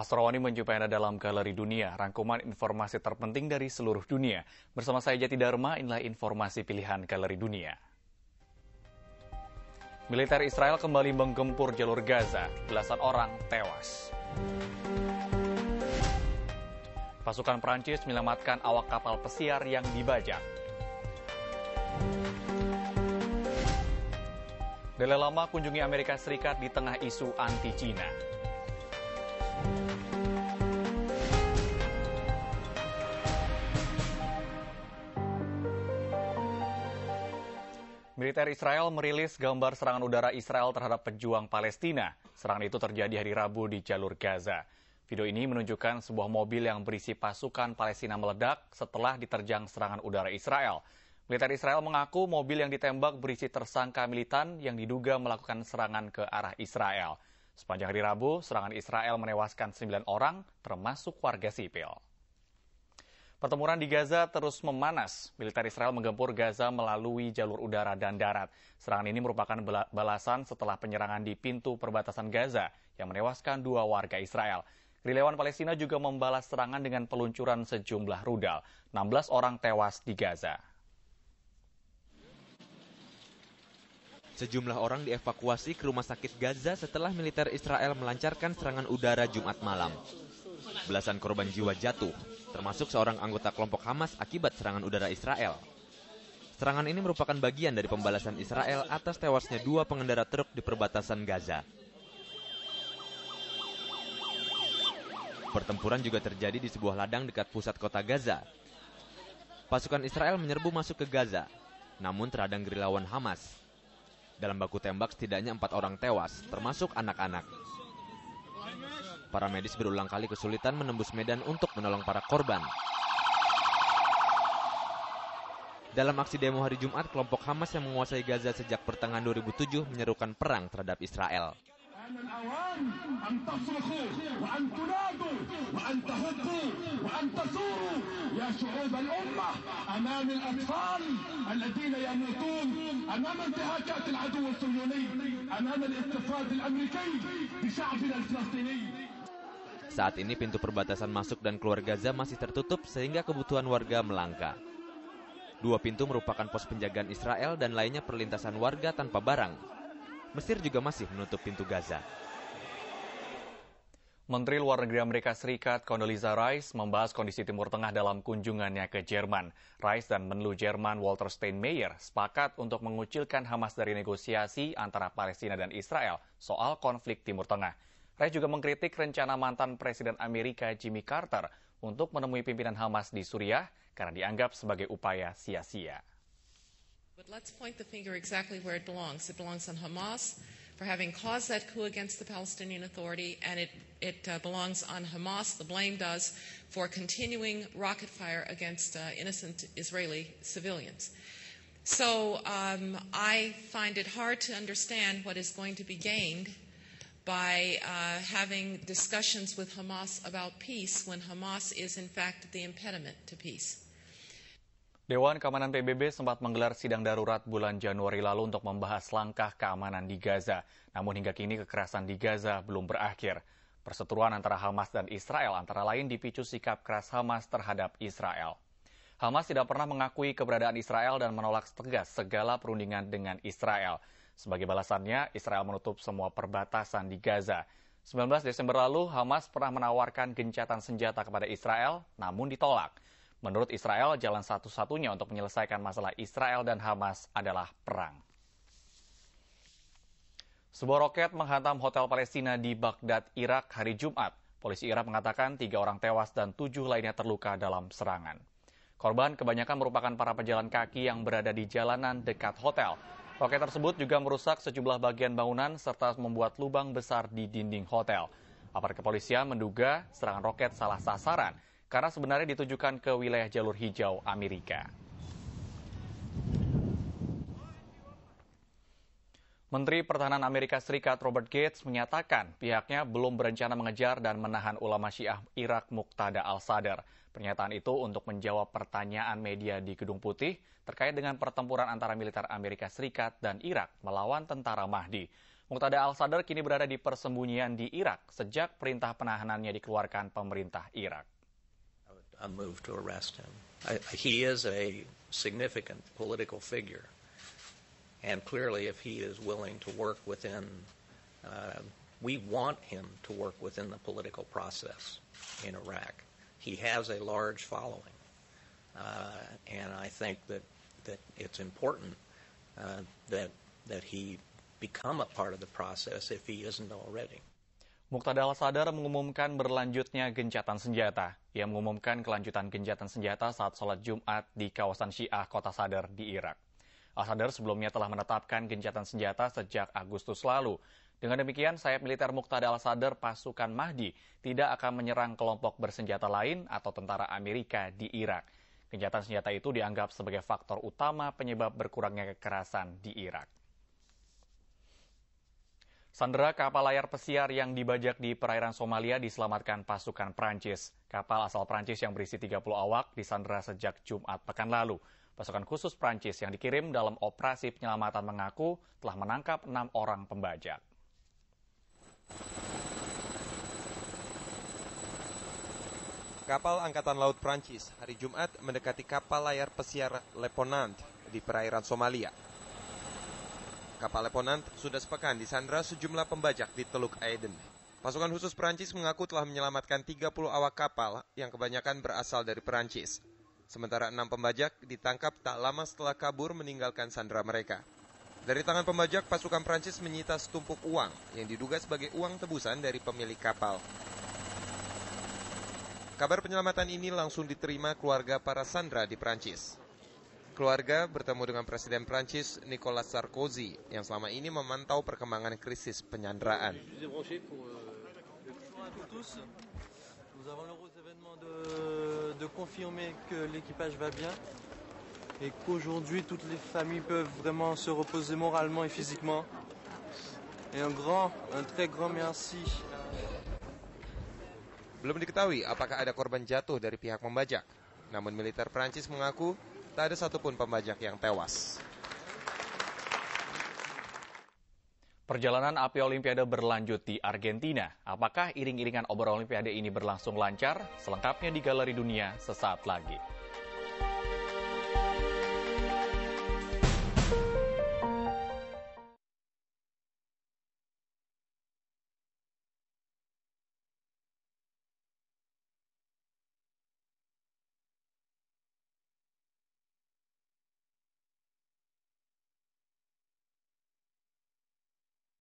Asrawani menjumpai Anda dalam Galeri Dunia, rangkuman informasi terpenting dari seluruh dunia. Bersama saya Jati Dharma, inilah informasi pilihan Galeri Dunia. Militer Israel kembali menggempur jalur Gaza, belasan orang tewas. Pasukan Prancis menyelamatkan awak kapal pesiar yang dibajak. Dalai Lama kunjungi Amerika Serikat di tengah isu anti-Cina. Militer Israel merilis gambar serangan udara Israel terhadap pejuang Palestina. Serangan itu terjadi hari Rabu di jalur Gaza. Video ini menunjukkan sebuah mobil yang berisi pasukan Palestina meledak setelah diterjang serangan udara Israel. Militer Israel mengaku mobil yang ditembak berisi tersangka militan yang diduga melakukan serangan ke arah Israel. Sepanjang hari Rabu, serangan Israel menewaskan 9 orang, termasuk warga sipil. Pertempuran di Gaza terus memanas. Militer Israel menggempur Gaza melalui jalur udara dan darat. Serangan ini merupakan balasan setelah penyerangan di pintu perbatasan Gaza yang menewaskan 2 warga Israel. Gerilyawan Palestina juga membalas serangan dengan peluncuran sejumlah rudal. 16 orang tewas di Gaza. Sejumlah orang dievakuasi ke rumah sakit Gaza setelah militer Israel melancarkan serangan udara Jumat malam. Belasan korban jiwa jatuh, termasuk seorang anggota kelompok Hamas akibat serangan udara Israel. Serangan ini merupakan bagian dari pembalasan Israel atas tewasnya 2 pengendara truk di perbatasan Gaza. Pertempuran juga terjadi di sebuah ladang dekat pusat kota Gaza. Pasukan Israel menyerbu masuk ke Gaza, namun terhadang gerilyawan Hamas. Dalam baku tembak setidaknya 4 orang tewas, termasuk anak-anak. Para medis berulang kali kesulitan menembus medan untuk menolong para korban. Dalam aksi demo hari Jumat, kelompok Hamas yang menguasai Gaza sejak pertengahan 2007 menyerukan perang terhadap Israel. Saat ini pintu perbatasan masuk dan keluar Gaza masih tertutup sehingga kebutuhan warga melangka. 2 pintu merupakan pos penjagaan Israel dan lainnya perlintasan warga tanpa barang. Mesir juga masih menutup pintu Gaza. Menteri Luar Negeri Amerika Serikat Condoleezza Rice membahas kondisi Timur Tengah dalam kunjungannya ke Jerman. Rice dan Menlu Jerman Walter Steinmeier sepakat untuk mengucilkan Hamas dari negosiasi antara Palestina dan Israel soal konflik Timur Tengah. Rice juga mengkritik rencana mantan Presiden Amerika Jimmy Carter untuk menemui pimpinan Hamas di Suriah karena dianggap sebagai upaya sia-sia. But let's point the finger exactly where it belongs. It belongs on Hamas for having caused that coup against the Palestinian Authority, and it belongs on Hamas, the blame does, for continuing rocket fire against innocent Israeli civilians. So I find it hard to understand what is going to be gained by having discussions with Hamas about peace when Hamas is in fact the impediment to peace. Dewan Keamanan PBB sempat menggelar sidang darurat bulan Januari lalu untuk membahas langkah keamanan di Gaza. Namun hingga kini kekerasan di Gaza belum berakhir. Perseteruan antara Hamas dan Israel antara lain dipicu sikap keras Hamas terhadap Israel. Hamas tidak pernah mengakui keberadaan Israel dan menolak tegas segala perundingan dengan Israel. Sebagai balasannya, Israel menutup semua perbatasan di Gaza. 19 Desember lalu, Hamas pernah menawarkan gencatan senjata kepada Israel, namun ditolak. Menurut Israel, jalan satu-satunya untuk menyelesaikan masalah Israel dan Hamas adalah perang. Sebuah roket menghantam hotel Palestina di Baghdad, Irak hari Jumat. Polisi Irak mengatakan 3 orang tewas dan 7 lainnya terluka dalam serangan. Korban kebanyakan merupakan para pejalan kaki yang berada di jalanan dekat hotel. Roket tersebut juga merusak sejumlah bagian bangunan serta membuat lubang besar di dinding hotel. Aparat kepolisian menduga serangan roket salah sasaran karena sebenarnya ditujukan ke wilayah jalur hijau Amerika. Menteri Pertahanan Amerika Serikat Robert Gates menyatakan pihaknya belum berencana mengejar dan menahan ulama Syiah Irak Muqtada al-Sadr. Pernyataan itu untuk menjawab pertanyaan media di Gedung Putih terkait dengan pertempuran antara militer Amerika Serikat dan Irak melawan tentara Mahdi. Muqtada Al-Sadr kini berada di persembunyian di Irak sejak perintah penahanannya dikeluarkan pemerintah Irak. A move to arrest him. He is a significant political figure, and clearly, if he is willing to work within, we want him to work within the political process in Iraq. He has a large following, and I think that it's important that he become a part of the process if he isn't already. Muqtada Al-Sadr mengumumkan berlanjutnya gencatan senjata. Ia mengumumkan kelanjutan gencatan senjata saat sholat Jumat di kawasan Syiah Kota Sadr di Irak. Al-Sadr sebelumnya telah menetapkan gencatan senjata sejak Agustus lalu. Dengan demikian, sayap militer Muqtada Al-Sadr pasukan Mahdi tidak akan menyerang kelompok bersenjata lain atau tentara Amerika di Irak. Gencatan senjata itu dianggap sebagai faktor utama penyebab berkurangnya kekerasan di Irak. Sandera kapal layar pesiar yang dibajak di perairan Somalia diselamatkan pasukan Prancis. Kapal asal Prancis yang berisi 30 awak disandera sejak Jumat pekan lalu. Pasukan khusus Prancis yang dikirim dalam operasi penyelamatan mengaku telah menangkap 6 orang pembajak. Kapal Angkatan Laut Prancis hari Jumat mendekati kapal layar pesiar Le Ponant di perairan Somalia. Kapal Le Ponant sudah sepekan disandra sejumlah pembajak di Teluk Aden. Pasukan khusus Prancis mengaku telah menyelamatkan 30 awak kapal yang kebanyakan berasal dari Prancis. Sementara 6 pembajak ditangkap tak lama setelah kabur meninggalkan sandera mereka. Dari tangan pembajak, pasukan Prancis menyita setumpuk uang yang diduga sebagai uang tebusan dari pemilik kapal. Kabar penyelamatan ini langsung diterima keluarga para sandera di Prancis. Keluarga bertemu dengan Presiden Prancis Nicolas Sarkozy yang selama ini memantau perkembangan krisis penyanderaan. Nous avons l'heureux événement de confirmer que l'équipage va bien et qu'aujourd'hui toutes les familles peuvent vraiment se reposer moralement et physiquement. Et un très grand merci. Belum diketahui apakah ada korban jatuh dari pihak pembajak. Namun militer Prancis mengaku tak ada satupun pembajak yang tewas. Perjalanan api Olimpiade berlanjut di Argentina. Apakah iring-iringan obor Olimpiade ini berlangsung lancar? Selengkapnya di Galeri Dunia sesaat lagi.